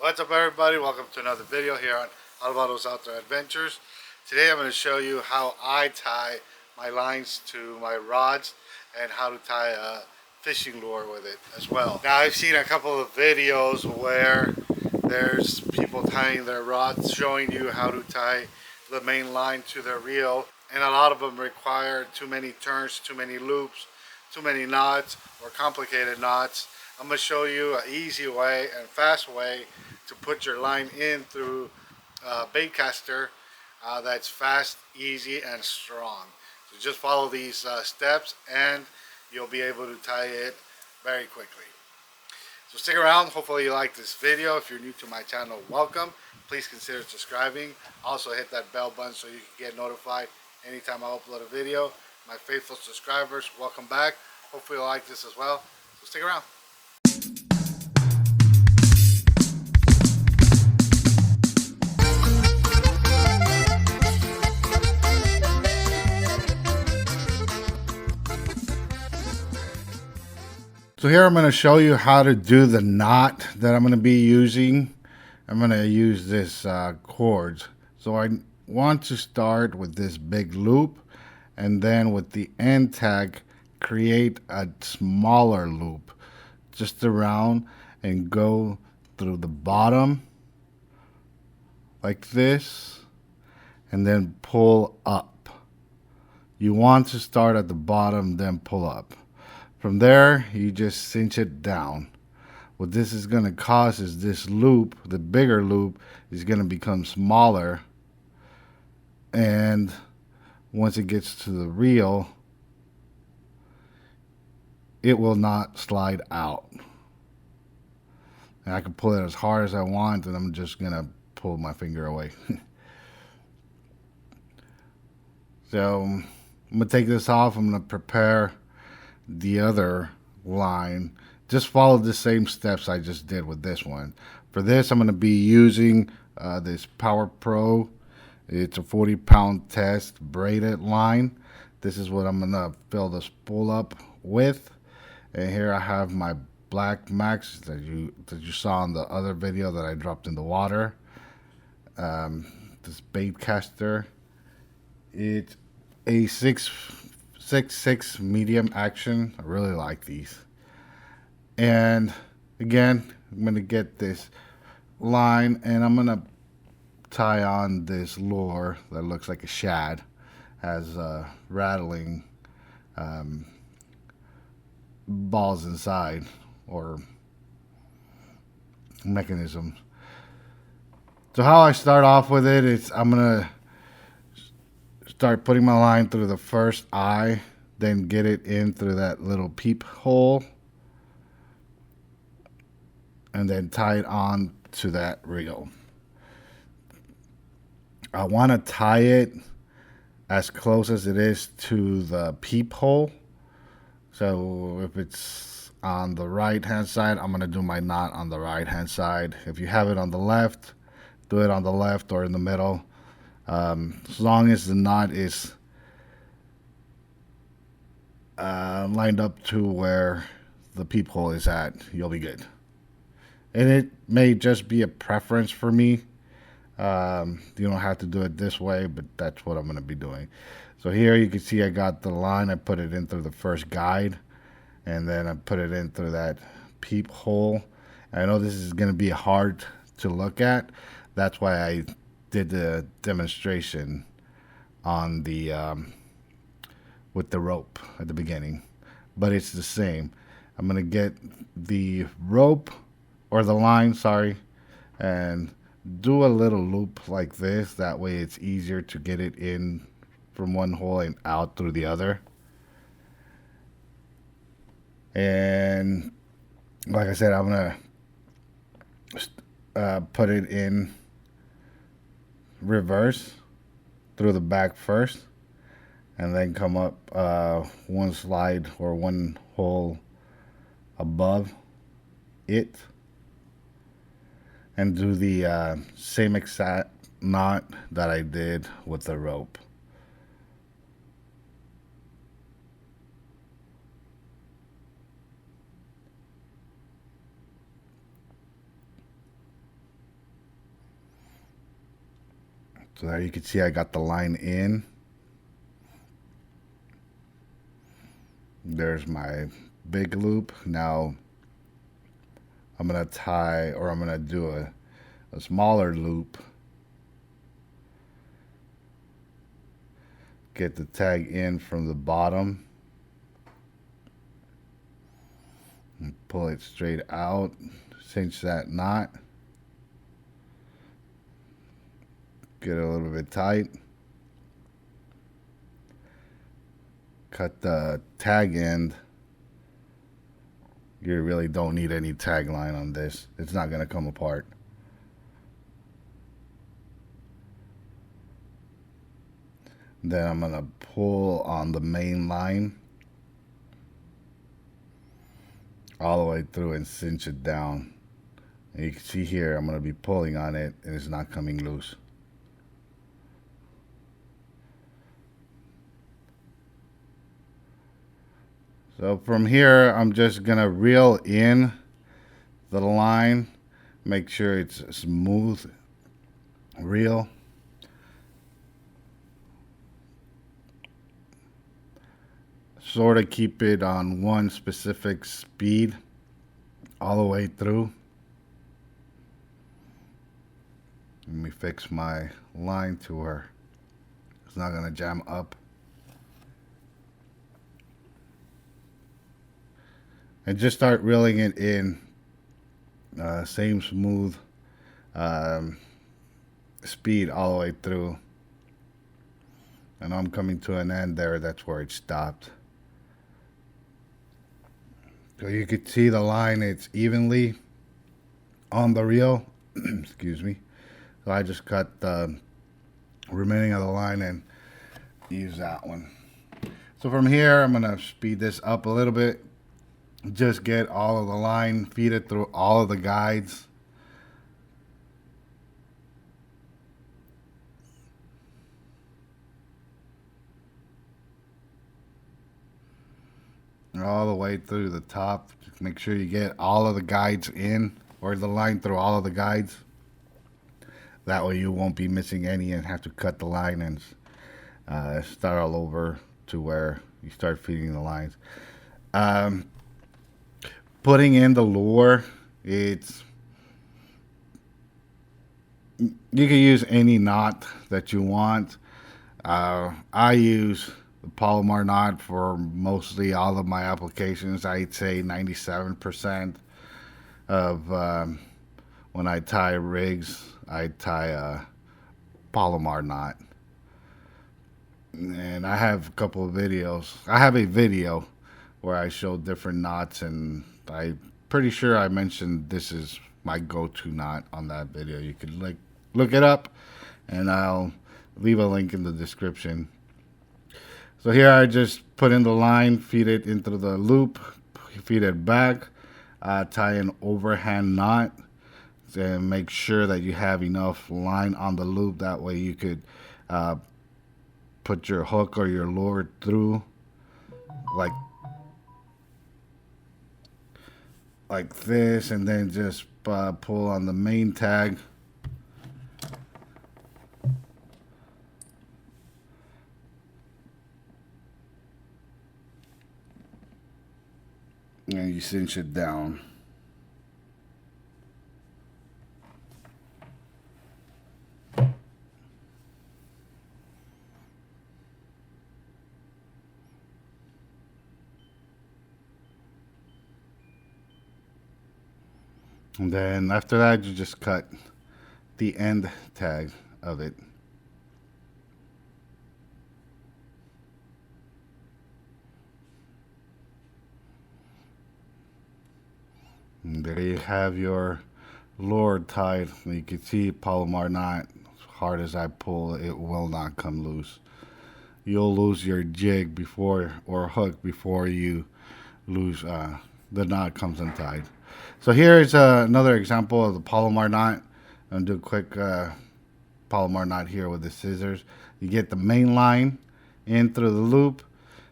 What's up, everybody? Welcome to another video here on Alvaro's Outdoor Adventures. Today I'm going to show you how I tie my lines to my rods and how to tie a fishing lure with it as well. Now, I've seen a couple of videos where there's people tying their rods, showing you how to tie the main line to their reel, and a lot of them require too many turns, too many loops, too many knots, or complicated knots. I'm going to show you an easy way and fast way to put your line in through Baitcaster that's fast, easy, and strong. So just follow these steps and you'll be able to tie it very quickly. So stick around. Hopefully you like this video. If you're new to my channel, welcome. Please consider subscribing. Also hit that bell button so you can get notified anytime I upload a video. My faithful subscribers, welcome back. Hopefully you like this as well. So stick around. So here I'm going to show you how to do the knot that I'm going to be using. I'm going to use this cord. So I want to start with this big loop, and then with the end tag create a smaller loop just around and go through the bottom like this and then pull up. You want to start at the bottom, then pull up. From there, you just cinch it down. What this is going to cause is this loop, the bigger loop, is going to become smaller. And once it gets to the reel, it will not slide out. And I can pull it as hard as I want, and I'm just going to pull my finger away. So I'm going to take this off. I'm going to prepare the other line. Just follow the same steps I just did with this one. For this, I'm going to be using this Power Pro. It's a 40-pound test braided line. This is what I'm going to fill the spool up with. And here I have my Black Max that you saw in the other video that I dropped in the water. This Baitcaster. It's a 6.6 medium action. I really like these. And again, I'm going to get this line and I'm going to tie on this lure that looks like a shad. Has rattling balls inside, or mechanisms. So how I start off with it is I'm going to start putting my line through the first eye, then get it in through that little peep hole, and then tie it on to that reel. I want to tie it as close as it is to the peep hole. So if it's on the right hand side, I'm going to do my knot on the right hand side. If you have it on the left, do it on the left or in the middle. As long as the knot is lined up to where the peephole is at, you'll be good. And it may just be a preference for me. You don't have to do it this way, but that's what I'm going to be doing. So here you can see I got the line. I put it in through the first guide, and then I put it in through that peephole. I know this is going to be hard to look at. That's why I did the demonstration on the with the rope at the beginning, but it's the same. I'm gonna get the rope or the line, sorry, and do a little loop like this. That way it's easier to get it in from one hole and out through the other. And like I said, I'm gonna put it in reverse through the back first, and then come up one slide or one hole above it, and do the same exact knot that I did with the rope. So there you can see I got the line in. There's my big loop. Now I'm gonna tie, or I'm gonna do a smaller loop. Get the tag in from the bottom and pull it straight out. Cinch that knot. Get it a little bit tight. Cut the tag end. You really don't need any tag line on this. It's not going to come apart. Then I'm going to pull on the main line all the way through and cinch it down. And you can see here I'm going to be pulling on it and it's not coming loose. So from here, I'm just gonna reel in the line, make sure it's smooth reel. Sort of keep it on one specific speed all the way through. Let me fix my line to where it's not gonna jam up. And just start reeling it in, same smooth speed all the way through. And I'm coming to an end there, that's where it stopped. So you could see the line, it's evenly on the reel. Excuse me. So I just cut the remaining of the line and use that one. So from here, I'm gonna speed this up a little bit. Just get all of the line, feed it through all of the guides. All the way through the top. Just make sure you get all of the guides in, or the line through all of the guides. That way you won't be missing any and have to cut the line and start all over to where you start feeding the lines. Putting in the lure, it's, you can use any knot that you want. I use the Palomar knot for mostly all of my applications. I'd say 97% of when I tie rigs, I tie a Palomar knot. And I have a couple of videos. I have a video where I show different knots, and I'm pretty sure I mentioned this is my go-to knot on that video. You could look it up, and I'll leave a link in the description. So here I just put in the line, feed it into the loop, feed it back, tie an overhand knot, and make sure that you have enough line on the loop. That way you could put your hook or your lure through like this, and then just pull on the main tag. And you cinch it down. And then after that, you just cut the end tag of it. And there you have your lure tied. You can see Palomar knot. As hard as I pull, it will not come loose. You'll lose your jig before, or hook, before you lose the knot comes untied. So here's another example of the Palomar knot. I'm gonna do a quick Palomar knot here with the scissors. You get the main line in through the loop.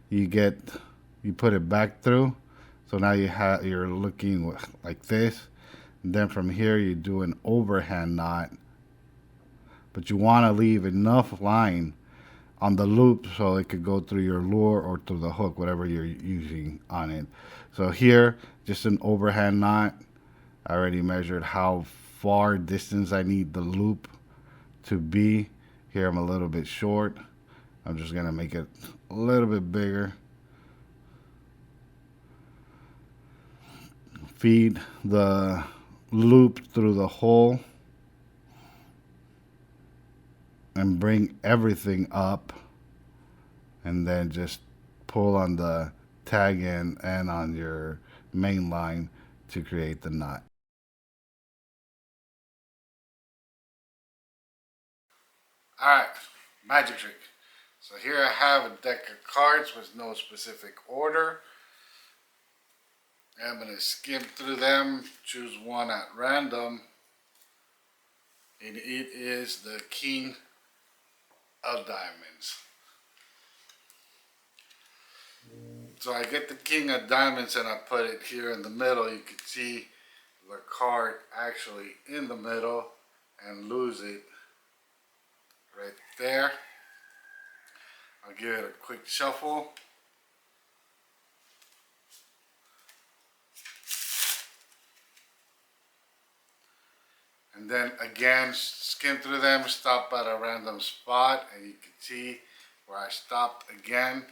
You put it back through. So now you're looking like this. And then from here you do an overhand knot but you want to leave enough line on the loop so it could go through your lure or through the hook, whatever you're using on it. So here, just an overhand knot. I already measured how far distance I need the loop to be. Here I'm a little bit short. I'm just gonna make it a little bit bigger. Feed the loop through the hole and bring everything up, and then just pull on the tag end and on your main line to create the knot. Alright, magic trick. So here I have a deck of cards with no specific order. I'm going to skim through them, choose one at random, and it is the King of Diamonds. So I get the King of Diamonds and I put it here in the middle. You can see the card actually in the middle and lose it right there. I'll give it a quick shuffle. And then again, skim through them, stop at a random spot, and you can see where I stopped again.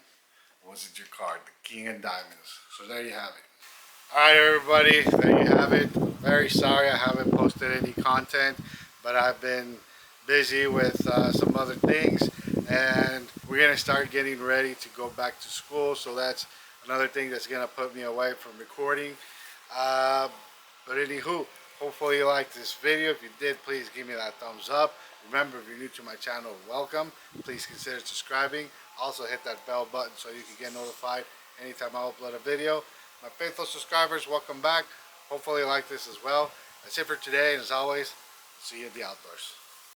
Was it your card, the King of Diamonds? So there you have it. Alright everybody, there you have it. Very sorry I haven't posted any content, but I've been busy with some other things, and we're going to start getting ready to go back to school, so that's another thing that's going to put me away from recording. But anywho, hopefully you liked this video. If you did, please give me that thumbs up. Remember, if you're new to my channel, welcome. Please consider subscribing. Also hit that bell button so you can get notified anytime I upload a video. My faithful subscribers, welcome back. Hopefully you like this as well. That's it for today, and as always, see you in the outdoors.